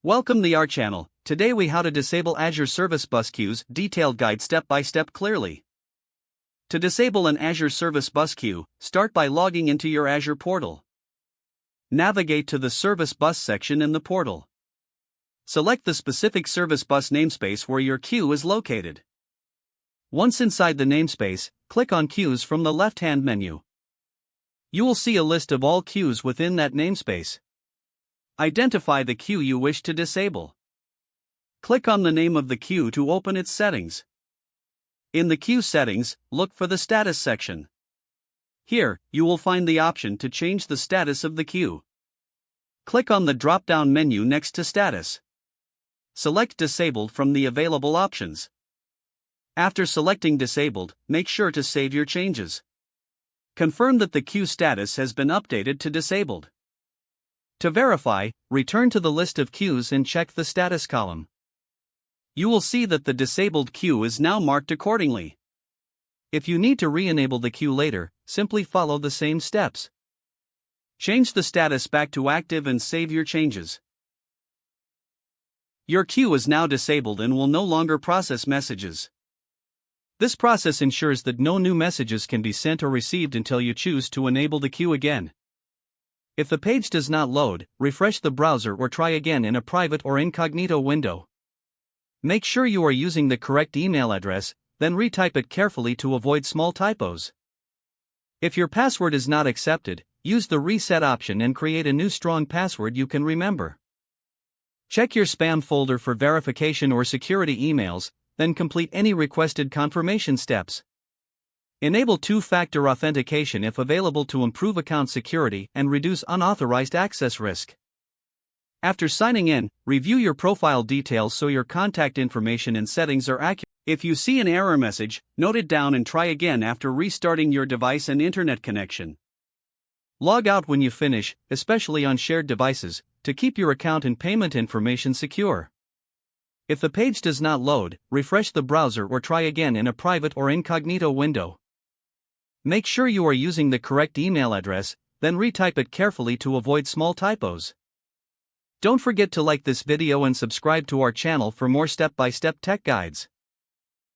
Welcome to our channel. Today we how to disable Azure Service Bus queues, detailed guide step by step clearly. To disable an Azure Service Bus queue, start by logging into your Azure portal. Navigate to the Service Bus section in the portal. Select the specific Service Bus namespace where your queue is located. Once inside the namespace, click on Queues from the left-hand menu. You will see a list of all queues within that namespace. Identify the queue you wish to disable. Click on the name of the queue to open its settings. In the queue settings, look for the Status section. Here, you will find the option to change the status of the queue. Click on the drop-down menu next to Status. Select Disabled from the available options. After selecting Disabled, make sure to save your changes. Confirm that the queue status has been updated to Disabled. To verify, return to the list of queues and check the status column. You will see that the disabled queue is now marked accordingly. If you need to re-enable the queue later, simply follow the same steps. Change the status back to active and save your changes. Your queue is now disabled and will no longer process messages. This process ensures that no new messages can be sent or received until you choose to enable the queue again. If the page does not load, refresh the browser or try again in a private or incognito window. Make sure you are using the correct email address, then retype it carefully to avoid small typos. If your password is not accepted, use the reset option and create a new strong password you can remember. Check your spam folder for verification or security emails, then complete any requested confirmation steps. Enable two-factor authentication if available to improve account security and reduce unauthorized access risk. After signing in, review your profile details so your contact information and settings are accurate. If you see an error message, note it down and try again after restarting your device and internet connection. Log out when you finish, especially on shared devices, to keep your account and payment information secure. If the page does not load, refresh the browser or try again in a private or incognito window. Make sure you are using the correct email address, then retype it carefully to avoid small typos. Don't forget to like this video and subscribe to our channel for more step-by-step tech guides.